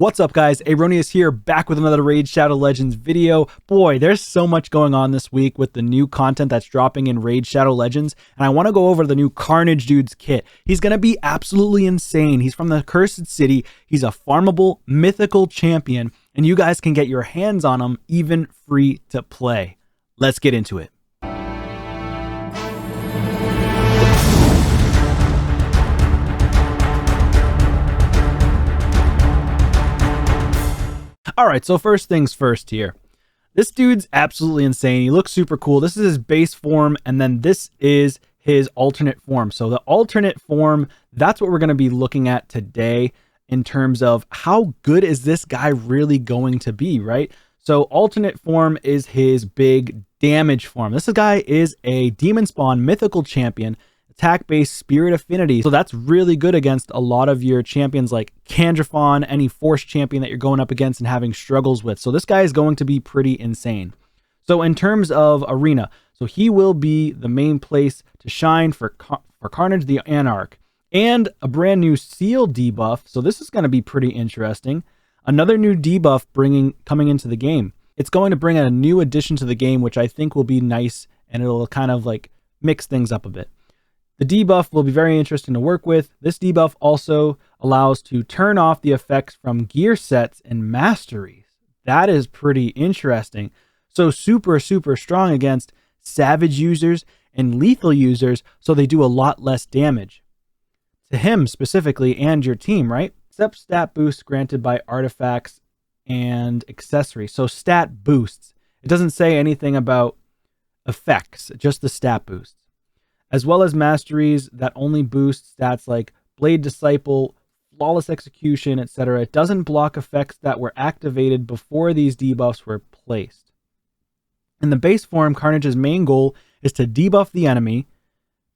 What's up, guys? Aaronius here, back with another Raid Shadow Legends video. Boy, there's so much going on this week with the new content that's dropping in Raid Shadow Legends, and I want to go over the new Carnage Dude's kit. He's going to be absolutely insane. He's from the Cursed City. He's a farmable, mythical champion, and you guys can get your hands on him even free to play. Let's get into it. Alright, so first things first here. This dude's absolutely insane. He looks super cool. This is his base form, and then this is his alternate form. So the alternate form, that's what we're going to be looking at today in terms of how good is this guy really going to be, right? So alternate form is his big damage form. This guy is a demon spawn mythical champion, attack-based spirit affinity. So that's really good against a lot of your champions like Candrafon, any force champion that you're going up against and having struggles with. So this guy is going to be pretty insane. So in terms of arena, so he will be the main place to shine for Carnage the Anarch, and a brand new seal debuff. So this is going to be pretty interesting. Another new debuff coming into the game. It's going to bring a new addition to the game, which I think will be nice, and it'll kind of like mix things up a bit. The debuff will be very interesting to work with. This debuff also allows to turn off the effects from gear sets and masteries. That is pretty interesting. So super strong against savage users and lethal users, so they do a lot less damage to him specifically and your team, right? Except stat boosts granted by artifacts and accessories. So stat boosts. It doesn't say anything about effects, just the stat boosts. As well as masteries that only boost stats like Blade Disciple, Flawless Execution, etc. It doesn't block effects that were activated before these debuffs were placed. In the base form, Carnage's main goal is to debuff the enemy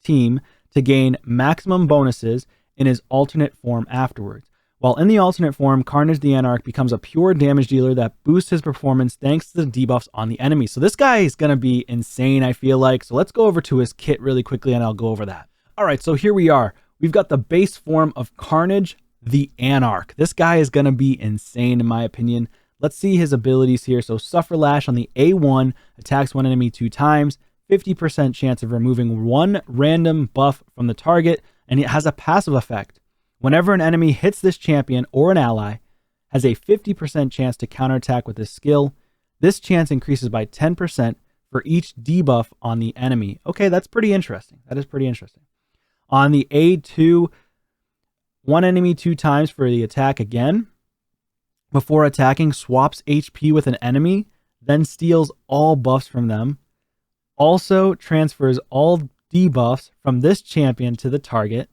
team to gain maximum bonuses in his alternate form afterwards. While in the alternate form, Carnage the Anarch becomes a pure damage dealer that boosts his performance thanks to the debuffs on the enemy. So this guy is going to be insane, I feel like. So let's go over to his kit really quickly and I'll go over that. All right, so here we are. We've got the base form of Carnage the Anarch. This guy is going to be insane in my opinion. Let's see his abilities here. So Suffer Lash on the A1 attacks one enemy 2 times, 50% chance of removing one random buff from the target, and it has a passive effect. Whenever an enemy hits this champion or an ally, has a 50% chance to counterattack with this skill. This chance increases by 10% for each debuff on the enemy. Okay, that's pretty interesting. That is pretty interesting. On the A2, one enemy 2 times for the attack again. Before attacking, swaps HP with an enemy, then steals all buffs from them. Also transfers all debuffs from this champion to the target,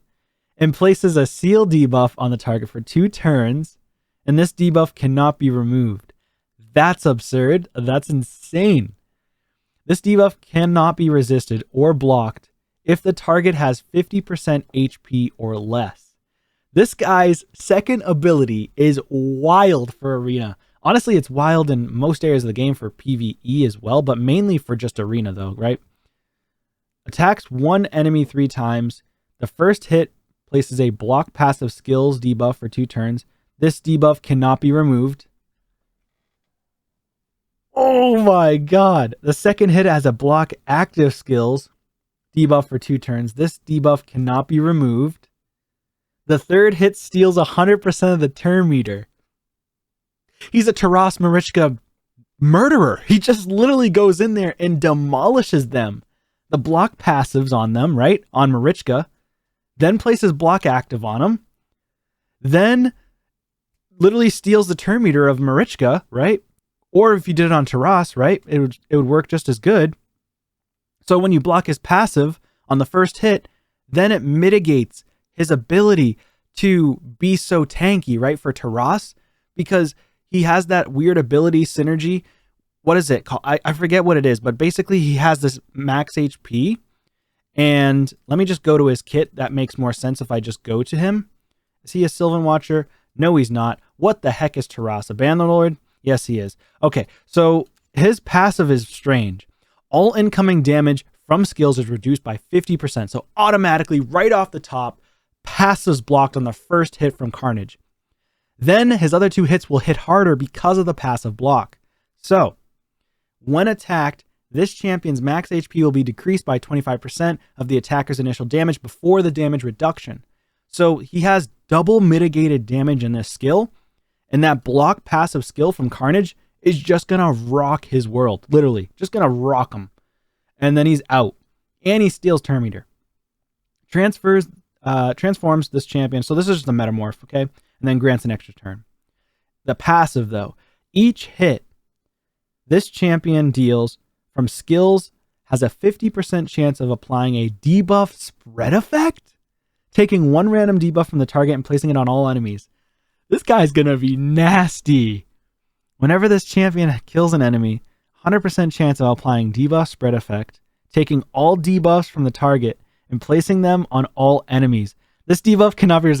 and places a seal debuff on the target for 2 turns, and this debuff cannot be removed. That's absurd. That's insane. This debuff cannot be resisted or blocked if the target has 50% HP or less. This guy's second ability is wild for arena. Honestly, it's wild in most areas of the game for PvE as well, but mainly for just arena though, right? Attacks one enemy 3 times. The first hit places a block passive skills debuff for 2 turns. This debuff cannot be removed. Oh my god. The second hit has a block active skills debuff for 2 turns. This debuff cannot be removed. The third hit steals 100% of the turn meter. He's a Taras Marichka murderer. He just literally goes in there and demolishes them. The block passives on them, right? On Marichka. Then places block active on him, then literally steals the turn meter of Marichka, right? Or if you did it on Taras, right, it would work just as good. So when you block his passive on the first hit, then it mitigates his ability to be so tanky, right, for Taras, because he has that weird ability synergy. What is it called? I forget what it is, but basically he has this max HP. And let me just go to his kit. That makes more sense if I just go to him. Is he a Sylvan Watcher? No, he's not. What the heck is Taras? A Bannerlord? Yes, he is. Okay, so his passive is strange. All incoming damage from skills is reduced by 50%. So automatically, right off the top, passives blocked on the first hit from Carnage. Then his other 2 hits will hit harder because of the passive block. So, when attacked, this champion's max HP will be decreased by 25% of the attacker's initial damage before the damage reduction. So he has double mitigated damage in this skill, and that block passive skill from Carnage is just going to rock his world. Literally, just going to rock him. And then he's out. And he steals Turn Meter. Transforms this champion. So this is just a metamorph, okay? And then grants an extra turn. The passive, though. Each hit this champion deals from skills has a 50% chance of applying a debuff spread effect, taking 1 random debuff from the target and placing it on all enemies. This guy's gonna be nasty. Whenever this champion kills an enemy, 100% chance of applying debuff spread effect, taking all debuffs from the target and placing them on all enemies. This debuff cannot be...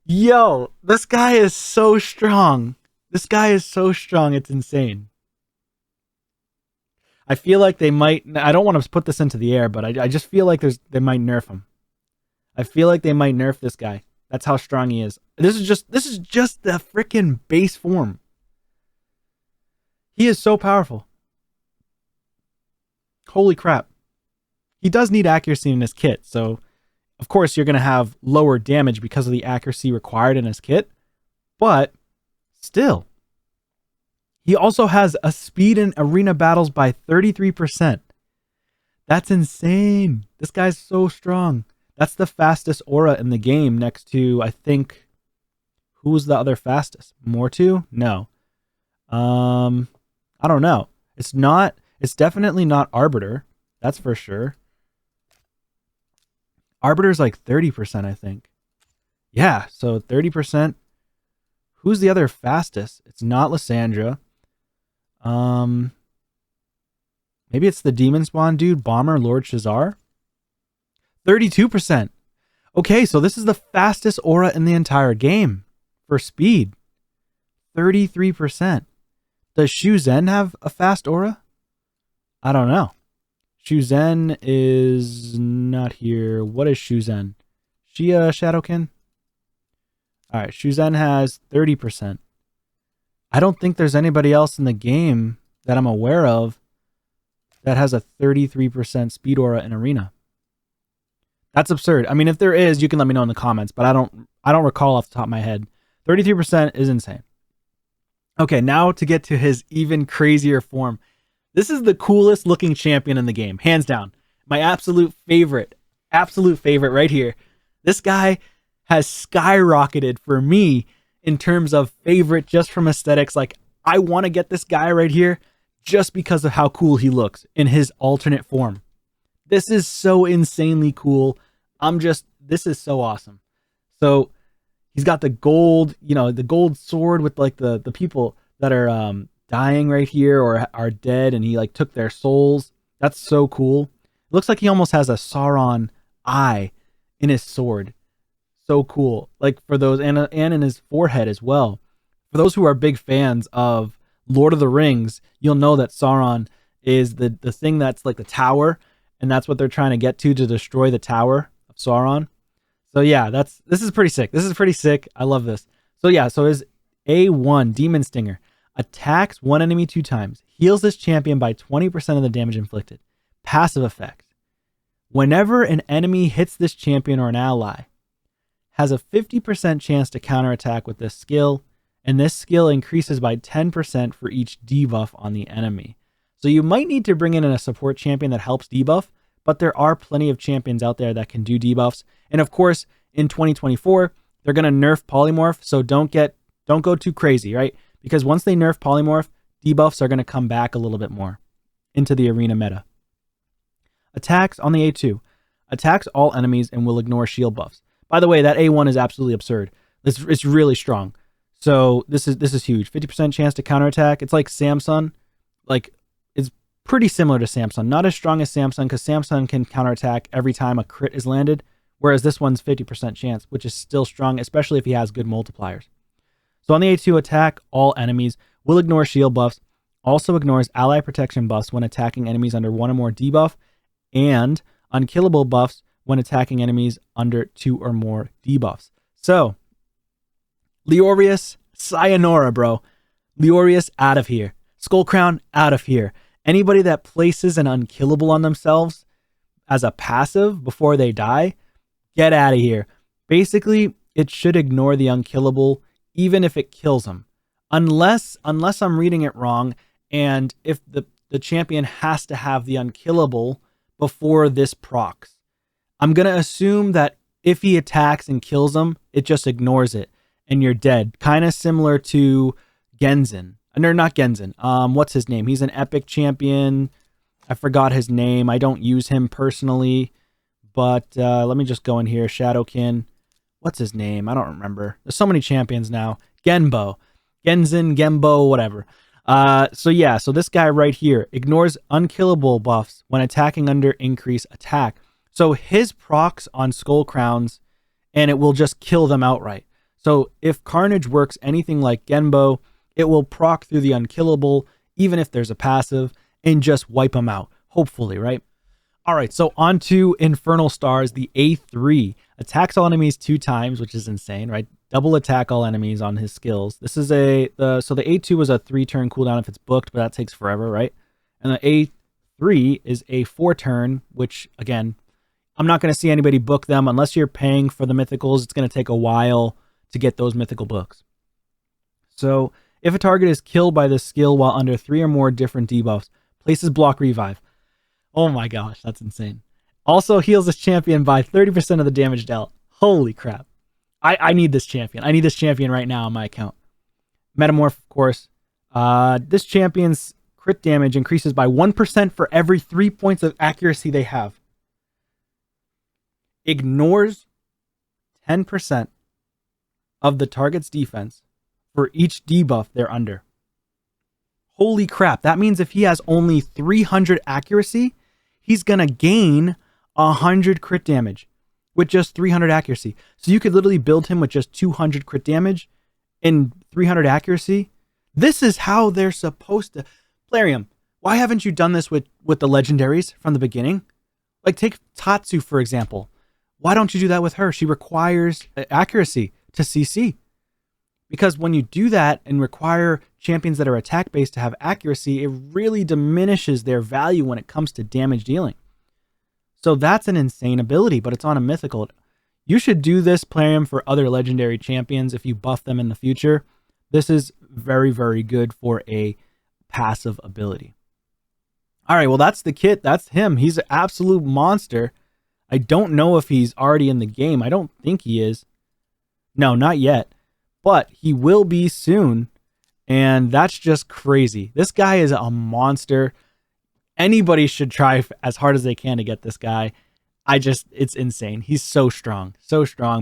Yo, this guy is so strong. This guy is so strong, it's insane. I feel like they might... I don't want to put this into the air, but I just feel like they might nerf him. I feel like they might nerf this guy. That's how strong he is. This is just the freaking base form. He is so powerful. Holy crap. He does need accuracy in his kit, so of course you're going to have lower damage because of the accuracy required in his kit, but still. He also has a speed in arena battles by 33%. That's insane. This guy's so strong. That's the fastest aura in the game next to, I think, who's the other fastest? Mortu? No. I don't know. It's definitely not Arbiter. That's for sure. Arbiter's like 30%, I think. Yeah, so 30%. Who's the other fastest? It's not Lysandra. Maybe it's the Demon Spawn dude, Bomber, Lord Shazar. 32%. Okay, so this is the fastest aura in the entire game for speed. 33%. Does Shu Zhen have a fast aura? I don't know. Shu Zhen is not here. What is Shu Zhen? She a Shadowkin? Alright, Shu Zhen has 30%. I don't think there's anybody else in the game that I'm aware of that has a 33% speed aura in arena. That's absurd. I mean, if there is, you can let me know in the comments, but I don't recall off the top of my head. 33% is insane. Okay, now to get to his even crazier form. This is the coolest looking champion in the game, hands down. My absolute favorite right here. This guy has skyrocketed for me in terms of favorite just from aesthetics. Like, I want to get this guy right here just because of how cool he looks in his alternate form. This is so insanely cool. This is so awesome. So he's got the gold, the gold sword with like the people that are dying right here or are dead, and he like took their souls. That's so cool. It looks like he almost has a Sauron eye in his sword. So cool. Like for those, and in his forehead as well. For those who are big fans of Lord of the Rings, you'll know that Sauron is the thing that's like the tower, and that's what they're trying to get to destroy the tower of Sauron. So yeah, this is pretty sick. This is pretty sick. I love this. So yeah, so his A1 Demon Stinger attacks one enemy 2 times, heals this champion by 20% of the damage inflicted. Passive effect. Whenever an enemy hits this champion or an ally, has a 50% chance to counterattack with this skill, and this skill increases by 10% for each debuff on the enemy. So you might need to bring in a support champion that helps debuff, but there are plenty of champions out there that can do debuffs. And of course, in 2024, they're going to nerf Polymorph, so don't go too crazy, right? Because once they nerf Polymorph, debuffs are going to come back a little bit more into the arena meta. Attacks on the A2. Attacks all enemies and will ignore shield buffs. By the way, that A1 is absolutely absurd. It's really strong. So this is huge. 50% chance to counterattack. It's like Samsung. Like, it's pretty similar to Samsung. Not as strong as Samsung, because Samsung can counterattack every time a crit is landed, whereas this one's 50% chance, which is still strong, especially if he has good multipliers. So on the A2, attack all enemies, will ignore shield buffs, also ignores ally protection buffs when attacking enemies under 1 or more debuff, and unkillable buffs when attacking enemies under 2 or more debuffs. So, Leorius Sayonara, bro. Leorius, out of here. Skullcrown, out of here. Anybody that places an unkillable on themselves as a passive before they die, get out of here. Basically, it should ignore the unkillable even if it kills them. Unless I'm reading it wrong, and if the champion has to have the unkillable before this procs. I'm going to assume that if he attacks and kills them, it just ignores it and you're dead. Kind of similar to Genzen. No, not Genzen. What's his name? He's an epic champion. I forgot his name. I don't use him personally, but let me just go in here. Shadowkin. What's his name? I don't remember. There's so many champions now. Genbo. Genzen, Genbo, whatever. So this guy right here ignores unkillable buffs when attacking under increase attack. So his procs on Skull Crowns, and it will just kill them outright. So if Carnage works anything like Genbo, it will proc through the unkillable, even if there's a passive, and just wipe them out, hopefully, right? All right, so on to Infernal Stars, the A3. Attacks all enemies 2 times, which is insane, right? Double attack all enemies on his skills. This is so the A2 was a 3-turn cooldown if it's booked, but that takes forever, right? And the A3 is a 4-turn, which, again, I'm not going to see anybody book them unless you're paying for the mythicals. It's going to take a while to get those mythical books. So if a target is killed by this skill while under 3 or more different debuffs, places block revive. Oh my gosh, that's insane. Also heals this champion by 30% of the damage dealt. Holy crap. I need this champion. I need this champion right now on my account. Metamorph, of course. This champion's crit damage increases by 1% for every 3 points of accuracy they have. Ignores 10% of the target's defense for each debuff they're under. Holy crap. That means if he has only 300 accuracy, he's going to gain 100 crit damage with just 300 accuracy. So you could literally build him with just 200 crit damage and 300 accuracy. This is how they're supposed to. Plarium, why haven't you done this with the legendaries from the beginning? Like take Tatsu, for example. Why don't you do that with her? She requires accuracy to CC. Because when you do that and require champions that are attack-based to have accuracy, it really diminishes their value when it comes to damage dealing. So that's an insane ability, but it's on a mythical. You should do this, Plarium, for other legendary champions if you buff them in the future. This is very, very good for a passive ability. All right, well, that's the kit. That's him. He's an absolute monster. I don't know if he's already in the game. I don't think he is. No, not yet. But he will be soon. And that's just crazy. This guy is a monster. Anybody should try as hard as they can to get this guy. It's insane. He's so strong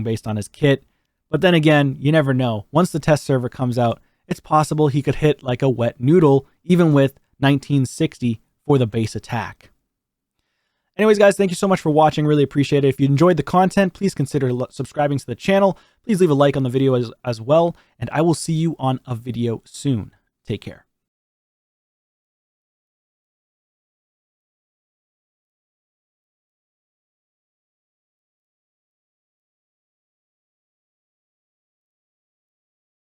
based on his kit. But then again, you never know. Once the test server comes out, it's possible he could hit like a wet noodle, even with 1960 for the base attack. Anyways, guys, thank you so much for watching. Really appreciate it. If you enjoyed the content, please consider subscribing to the channel. Please leave a like on the video as well. And I will see you on a video soon. Take care.